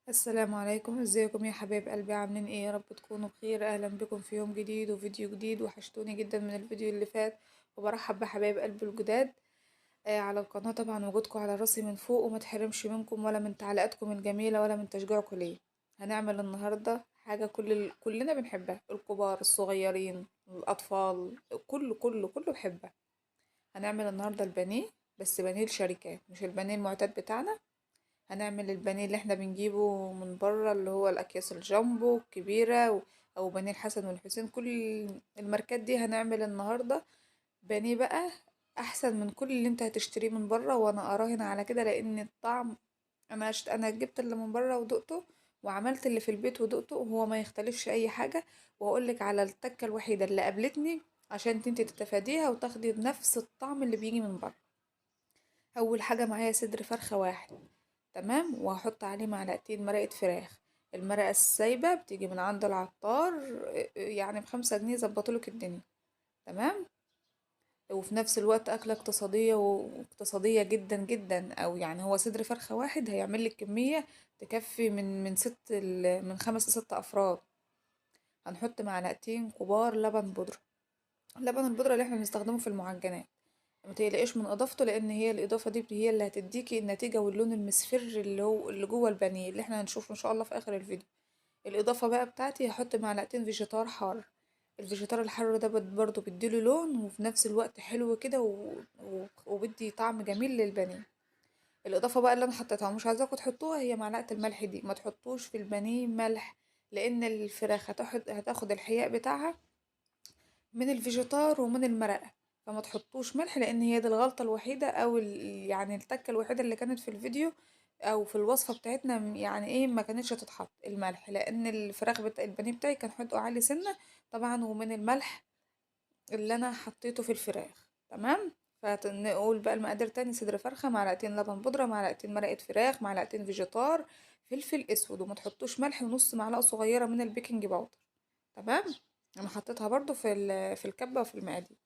السلام عليكم، ازيكم يا حبايب قلبي؟ عاملين ايه؟ يا رب تكونوا بخير. اهلا بكم في يوم جديد وفيديو جديد. وحشتوني جدا من الفيديو اللي فات، وبرحب بحبايب قلبي الجداد على القناة. طبعا وجودكم على راسي من فوق، وما تحرمش منكم ولا من تعليقاتكم الجميلة ولا من تشجيعكم ليه. هنعمل النهاردة حاجة كلنا بنحبها، الكبار الصغيرين الأطفال، كله بيحبها. هنعمل النهاردة البانيه، بس بانيه الشركات مش البانيه المعتاد بتاعنا. هنعمل البانيه اللي احنا بنجيبه من بره، اللي هو الاكياس الجامبو الكبيره او بانيه الحسن والحسين، كل الماركات دي. هنعمل النهارده بانيه بقى احسن من كل اللي انت هتشتريه من بره، وانا اراهن على كده لان الطعم. انا جبت اللي من بره ودقته، وعملت اللي في البيت ودقته، وهو ما يختلفش اي حاجه. واقولك على التكه الوحيده اللي قابلتني عشان انتي تتفاديها وتاخدي بنفس الطعم اللي بيجي من بره. اول حاجه معايا صدر فرخه واحد، تمام، وهحط عليه معلقتين مرقة فراخ. المرقة السايبة بتيجي من عند العطار، يعني ب5 جنيه ظبطولك الدنيا. تمام. وفي نفس الوقت أكلة اقتصادية واقتصادية جدا جدا، أو يعني هو صدر فرخة واحد هيعمل لك كمية تكفي من 5 ل6 أفراد. هنحط معلقتين كبار لبن بودرة. لبن البودرة اللي احنا بنستخدمه في المعجنات، ما تقلقيش من اضافته، لان هي الاضافه دي هي اللي هتديكي النتيجه واللون المصفر اللي جوه البانيه اللي احنا هنشوفه ان شاء الله في اخر الفيديو. الاضافه بقى بتاعتي هحط معلقتين فيجيتار حار. الفيجيتار الحار ده برضو بيديله لون، وفي نفس الوقت حلو كده وبيدي طعم جميل للبانيه. الاضافه بقى اللي انا حطيتها ومش عايزاكم تحطوها هي معلقه الملح دي. ما تحطوش في البانيه ملح، لان الفراخ هتاخد الحياء بتاعها من الفيجيتار ومن المرقة. فما تحطوش ملح، لان هي دي الغلطة الوحيدة او يعني التكة الوحيدة اللي كانت في الفيديو او في الوصفة بتاعتنا، يعني ايه، ما كانتش تتحط الملح، لان الفراخ بتاع البانيه بتاعي كان حدقه عالي سنة طبعا، ومن الملح اللي انا حطيته في الفراخ. تمام. فنقول بقى المقادير تاني: صدر فرخة، معلقتين لبن بودرة، معلقتين مرقة فراخ، معلقتين فيجيتار، فلفل اسود، وما تحطوش ملح، ونص معلقة صغيرة من البيكنج باودر. تمام. انا حطيتها برضو في الكبة وفي المقادير.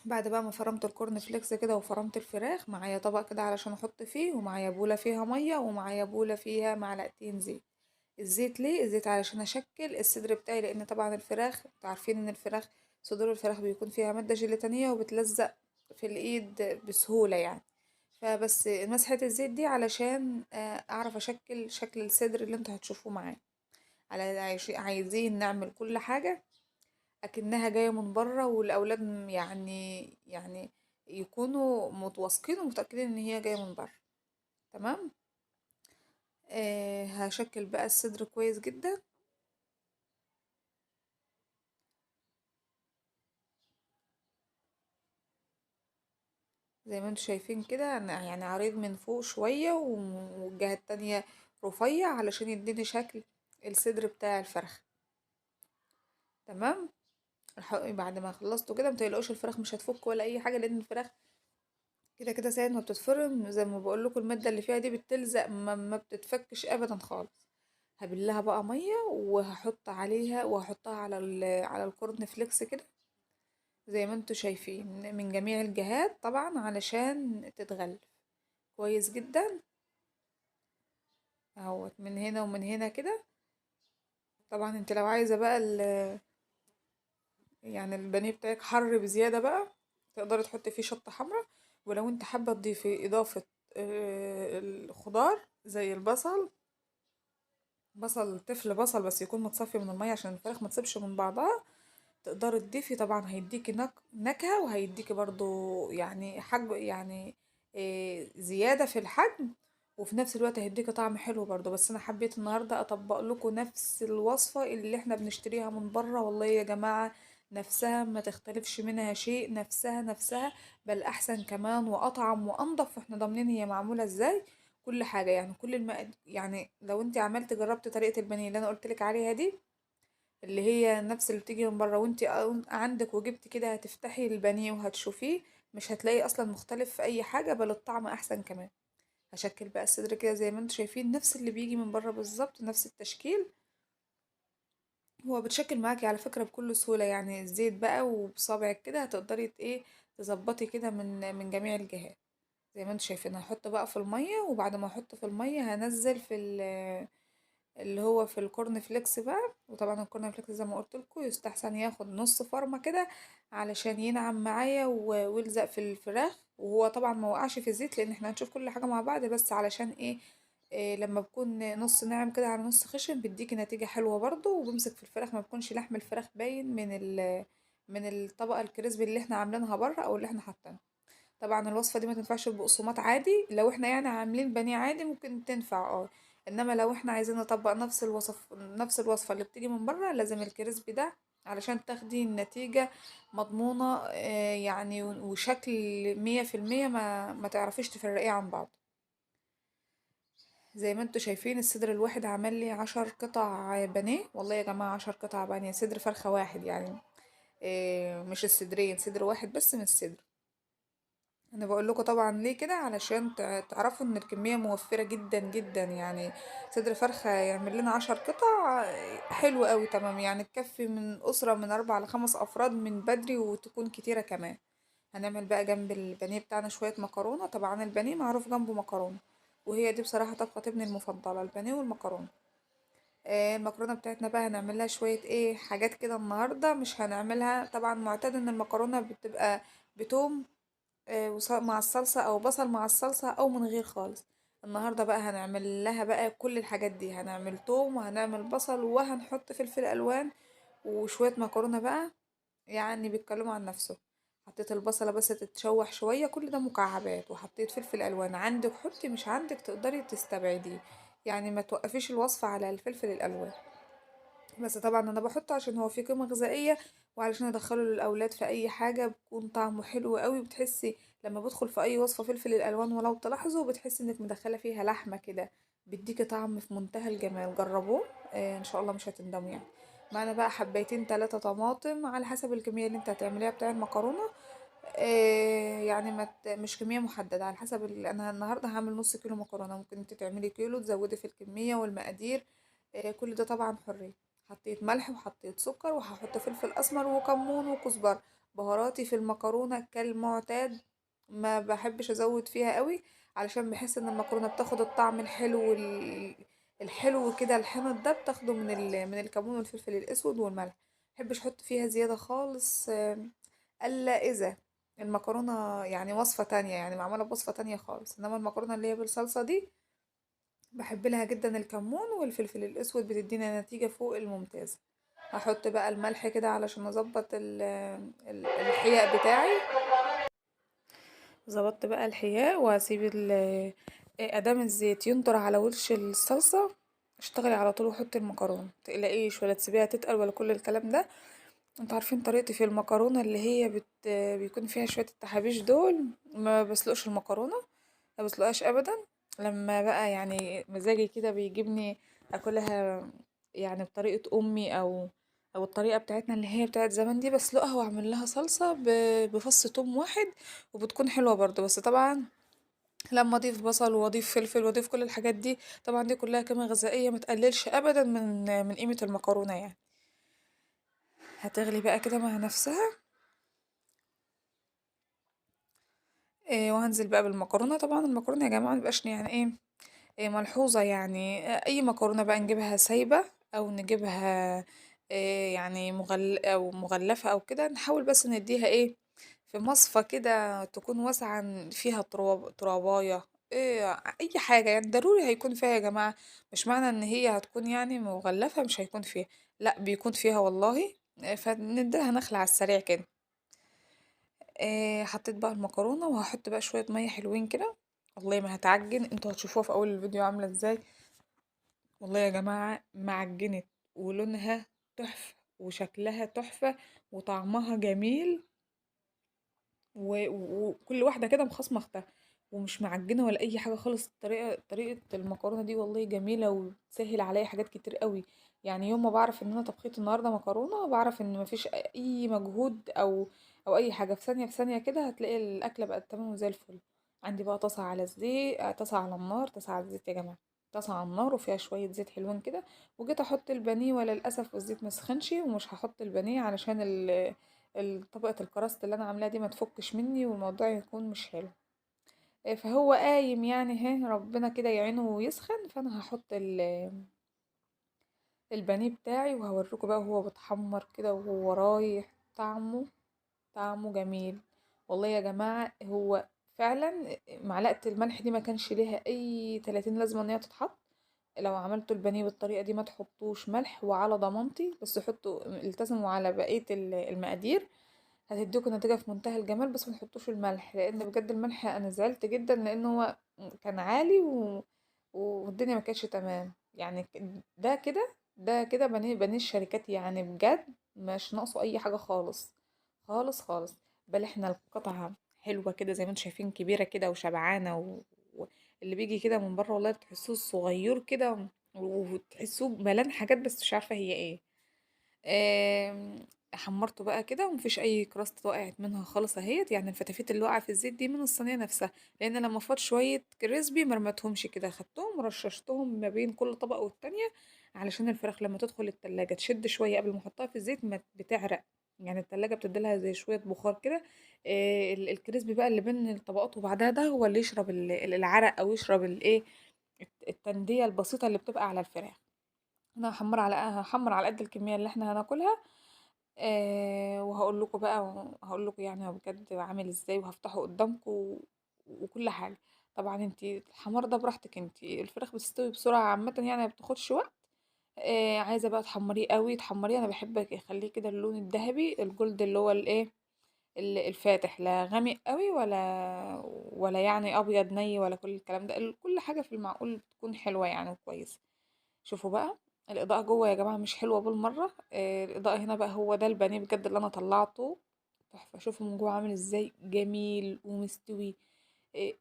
بعد بقى ما فرمت الكورن فليكس كده وفرمت الفراخ، معايا طبق كده علشان احط فيه، ومعايا بولة فيها مية، ومعايا بولة فيها معلقتين زيت. الزيت ليه؟ الزيت علشان اشكل الصدر بتاعي، لان طبعا الفراخ انتوا عارفين ان صدور الفراخ بيكون فيها مادة جيلاتينية وبتلزق في الايد بسهولة يعني. فبس مسحة الزيت دي علشان اعرف اشكل شكل الصدر اللي انتوا هتشوفوه معايا. عايزين نعمل كل حاجة اكنها جاية من بره، والاولاد يعني يكونوا متواثقين ومتأكدين ان هي جاية من بره. تمام. هشكل بقى الصدر كويس جدا. زي ما انتوا شايفين كده، يعني عريض من فوق شوية والجهة التانية رفيع علشان يديني شكل الصدر بتاع الفرخ. تمام. بعد ما خلصتوا كده متقلقوش، الفراخ مش هتفك ولا اي حاجة، لان الفراخ كده كده ساعة ما بتتفرم زي ما بقول لكم المادة اللي فيها دي بتلزق، ما بتتفكش ابدا خالص. هبلها بقى مية وهحطها على الكورن فليكس كده، زي ما انتوا شايفين من جميع الجهات طبعا علشان تتغلف كويس جدا. اهوت من هنا ومن هنا كده. طبعا انت لو عايزة بقى يعني البانيه بتاعك حر بزيادة بقى، تقدري تحطي فيه شطة حمراء. ولو انت حابة تضيفي اضافة الخضار زي البصل، طفل بصل بس يكون متصفي من المية عشان الفراخ ما تسيبش من بعضها، تقدري تضيفي. طبعا هيديكي نكهة، وهيديكي برضو يعني حجم، يعني زيادة في الحجم، وفي نفس الوقت هيديكي طعم حلو برضو. بس انا حبيت النهاردة اطبق لكم نفس الوصفة اللي احنا بنشتريها من بره، والله يا جماعة نفسها ما تختلفش منها شيء، نفسها، بل احسن كمان واطعم وانضف، واحنا ضامنين هي معمولة ازاي. كل حاجة يعني يعني لو انت جربت طريقة البانيه اللي انا قلتلك عليها دي، اللي هي نفس اللي بتيجي من بره، وانت عندك وجبت كده، هتفتحي البانيه وهتشوفيه مش هتلاقي اصلا مختلف في اي حاجه، بل الطعم احسن كمان. هشكل بقى الصدر كده زي ما انتم شايفين، نفس اللي بيجي من بره بالظبط، نفس التشكيل. هو بتشكل معاكي على فكره بكل سهوله، يعني الزيت بقى وبصابعك كده هتقدري ايه تظبطي كده من جميع الجهات. زي ما انتوا شايفين. هحط بقى في المية، وبعد ما احط في المية هنزل في اللي هو في الكورن فليكس بقى. وطبعا الكورن فليكس زي ما قلت لكم يستحسن ياخد نص فرمة كده علشان ينعم معايا ويلزق في الفراخ. وهو طبعا ما وقعش في الزيت، لان احنا هنشوف كل حاجة مع بعض، بس علشان ايه، لما بكون نص ناعم كده على نص خشن بيديكي نتيجة حلوة برضو، وبمسك في الفراخ ما بيكونش لحم الفراخ باين من الطبقة الكريسبي اللي احنا عاملينها بره او اللي احنا حاطينها. طبعا الوصفة دي ما تنفعش بقسماط عادي، لو احنا يعني عاملين بانيه عادي ممكن تنفع انما لو احنا عايزين نطبق نفس الوصفة اللي بتيجي من بره، لازم الكريسبي ده علشان تاخدي النتيجة مضمونة، يعني وشكل 100%، ما تعرفيش تفرقيه عن بعض. زي ما انتوا شايفين الصدر الواحد عمل لي 10 قطع بانيه. والله يا جماعة 10 قطع بانيه، صدر فرخة واحد يعني، مش الصدرين، صدر واحد بس من الصدر. انا بقول لكم طبعا ليه كده، علشان تعرفوا ان الكميه موفره جدا جدا يعني. صدر فرخه يعمل لنا 10 قطع، حلو قوي تمام يعني، تكفي من اسره من 4 ل5 افراد من بدري، وتكون كتيره كمان. هنعمل بقى جنب البانيه بتاعنا شويه مكرونه. طبعا البانيه معروف جنبه مكرونه، وهي دي بصراحه طبخه ابني المفضله، البانيه والمكرونه. المكرونه بتاعتنا بقى هنعمل لها شويه حاجات كده النهارده. مش هنعملها طبعا، معتاد ان المكرونه بتبقى بتوم مع الصلصة، او بصل مع الصلصة، او من غير خالص. النهاردة بقى هنعمل لها بقى كل الحاجات دي، هنعمل توم وهنعمل بصل وهنحط فلفل الوان وشوية مكرونة بقى، يعني بيتكلموا عن نفسه. حطيت البصلة بس تتشوح شوية، كل ده مكعبات، وحطيت فلفل الوان، عندك حطي مش عندك تقدري تستبعديه، يعني ما توقفيش الوصفة على الفلفل الالوان. بس طبعا انا بحطه عشان هو فيه قيمة غذائية، وعلشان ادخله للاولاد في اي حاجة بيكون طعمه حلو قوي. بتحسي لما بدخل في اي وصفة فلفل الالوان ولو تلاحظوا بتحسي انك مدخلة فيها لحمة كده، بيديكي طعم في منتهى الجمال. جربوه، ان شاء الله مش هتندموا يعني. معانا بقى حبيتين 3 طماطم على حسب الكمية اللي انت هتعمليها بتاع المكرونة. يعني مش كمية محددة، على حسب انا النهاردة هعمل نص كيلو مكرونة، ممكن انت تعملي كيلو تزودي في الكمية والمقادير. كل ده طبعا حرية. حطيت ملح وحطيت سكر، وهحط فلفل اسمر وكمون وكزبرة. بهاراتي في المكرونة كالمعتاد، ما بحبش ازود فيها قوي، علشان بحس ان المكرونة بتاخد الطعم الحلو الحلو كده، الحامض ده بتاخده من الكمون والفلفل الاسود والملح. مبحبش احط فيها زيادة خالص، الا اذا المكرونة يعني وصفة تانية، يعني معمولة بوصفة تانية خالص. انما المكرونة اللي هي بالصلصة دي بحب لها جدا الكمون والفلفل الاسود، بتدينا نتيجة فوق الممتازة. هحط بقى الملح كده علشان اظبط الحياء بتاعي. ظبطت بقى الحياء، وهسيب ادام الزيت ينطر على وش الصلصة، اشتغلي على طول وحطي المكرونة، متقلقيش ولا تسيبيها تتقل ولا كل الكلام ده. انتوا عارفين طريقتي في المكرونة اللي هي بيكون فيها شوية التحابيش دول، ما بسلقش المكرونة، ما بسلقهاش ابدا. لما بقى يعني مزاجي كده بيجيبني اكلها يعني بطريقة امي، او الطريقة بتاعتنا اللي هي بتاعت زمان دي، بسلقها واعمل لها صلصة بفص توم واحد، وبتكون حلوة برضو. بس طبعا لما اضيف بصل واضيف فلفل واضيف كل الحاجات دي، طبعا دي كلها قيمة غذائية متقللش ابدا من قيمة المكرونة يعني. هتغلي بقى كده مع نفسها. وهنزل بقى بالمكرونة. طبعا المكرونة يا جماعة مبقاش يعني ملحوظة يعني، اي مكرونة بقى نجيبها سايبة او نجيبها يعني او مغلفة او كده، نحاول بس نديها في مصفى كده تكون واسعة فيها تراباية، اي حاجة يعني ضروري هيكون فيها يا جماعة. مش معنى ان هي هتكون يعني مغلفة مش هيكون فيها، لا بيكون فيها والله. فنديلها نخلة على السريع كده. حطيت بقى المكرونة، وهحط بقى شوية مية حلوين كده. والله ما هتعجن، انتوا هتشوفوها في اول الفيديو عاملة ازاي. والله يا جماعة معجنت، ولونها تحفة، وشكلها تحفة، وطعمها جميل، وكل واحدة كده مخصمة اختها، ومش معجنة ولا اي حاجة خالص. طريقة المكرونة دي والله جميلة، وتسهل عليا حاجات كتير قوي. يعني يوم ما بعرف ان انا طبخت النهاردة مكرونة، بعرف ان مفيش اي مجهود او اي حاجة، في ثانية كده هتلاقي الاكلة بقت تمام وزي الفل. عندي بقى طاسة على الزيت، طاسة على النار، طاسة على الزيت يا جماعة، طاسة على النار وفيها شوية زيت حلوين كده. وجيت احط البانيه، ولا للاسف الزيت مسخنش، ومش هحط البانيه علشان طبقة الكراست اللي انا عاملاها دي ما تفكش مني، والموضوع يكون مش حلو. فهو قايم يعني اهي، ربنا كده يعينه ويسخن. فانا هحط البانيه بتاعي وهوريكم بقى وهو بيتحمر كده وهو رايح. طعمه جميل والله يا جماعة. هو فعلا معلقة الملح دي ما كانش ليها اي 30 لازمة ان هي تتحط. لو عملتوا البانيه بالطريقة دي ما تحطوش ملح، وعلى ضمانتي بس حطوا، التزموا على بقية المقادير، هتديكوا نتيجة في منتهى الجمال. بس ما تحطوش الملح، لان بجد الملح انا زعلت جدا لان هو كان عالي والدنيا ما كانتش تمام يعني. ده كده بانيه الشركات يعني بجد، مش ناقصه اي حاجة خالص خالص خالص. بل احنا القطعة حلوة كده زي ما انتم شايفين، كبيرة كده وشبعانة اللي بيجي كده من بره والله بتحسوه صغير كده، وتحسوه ملان حاجات بس مش عارفة هي ايه. آم، حمرته بقى كده ومفيش اي كراست وقعت منها خالص اهيت، يعني الفتافيت اللي وقع في الزيت دي من الصينيه نفسها. لان لما فات شويه كريسبي مرمتهمش كده، خدتهم ورششتهم ما بين كل طبقه والتانية، علشان الفراخ لما تدخل التلاجة تشد شويه قبل ما احطها في الزيت ما بتعرق. يعني التلاجة بتديلها زي شويه بخار كده. الكريسبي بقى اللي بين الطبقات وبعدها ده هو اللي يشرب العرق، او يشرب الايه، التندية البسيطة اللي بتبقى على الفراخ. انا هحمر على قد الكميه اللي احنا هناكلها. وهقول لكم بقى، هقول لكم يعني هو بجد عامل ازاي، وهفتحه قدامكم وكل حاجه. طبعا انتي الحمار ده براحتك، انتي الفراخ بتستوي بسرعه عامه يعني ما بتاخدش وقت. عايزه بقى تحمريه قوي تحمريه، انا بحب اخليه كده اللون الذهبي الجولد اللي هو الايه، الفاتح، لا غامق قوي ولا يعني ابيض ني ولا كل الكلام ده. كل حاجه في المعقول بتكون حلوه يعني وكويسه. شوفوا بقى الإضاءة جوه يا جماعة مش حلوة بالمرة. الإضاءة هنا بقى هو ده البانيه بجد اللي أنا طلعته تحفة. شوفوا من جوه عامل ازاي جميل ومستوي. آه،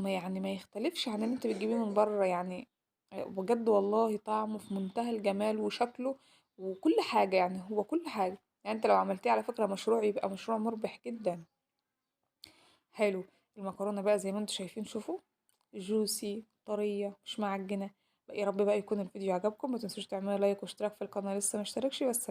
يعني ما يختلفش عن اللي انت بتجيبيه من بره يعني. بجد والله طعمه في منتهى الجمال وشكله وكل حاجة، يعني هو كل حاجة. يعني انت لو عملتيه على فكرة مشروع يبقى مشروع مربح جدا. حلو. المكرونة بقى زي ما انتم شايفين، شوفوا جوسي طرية مش معجنة. يا رب بقى يكون الفيديو عجبكم، ما تنسوش تعملوا لايك واشتراك في القناة لسه مشتركش. بس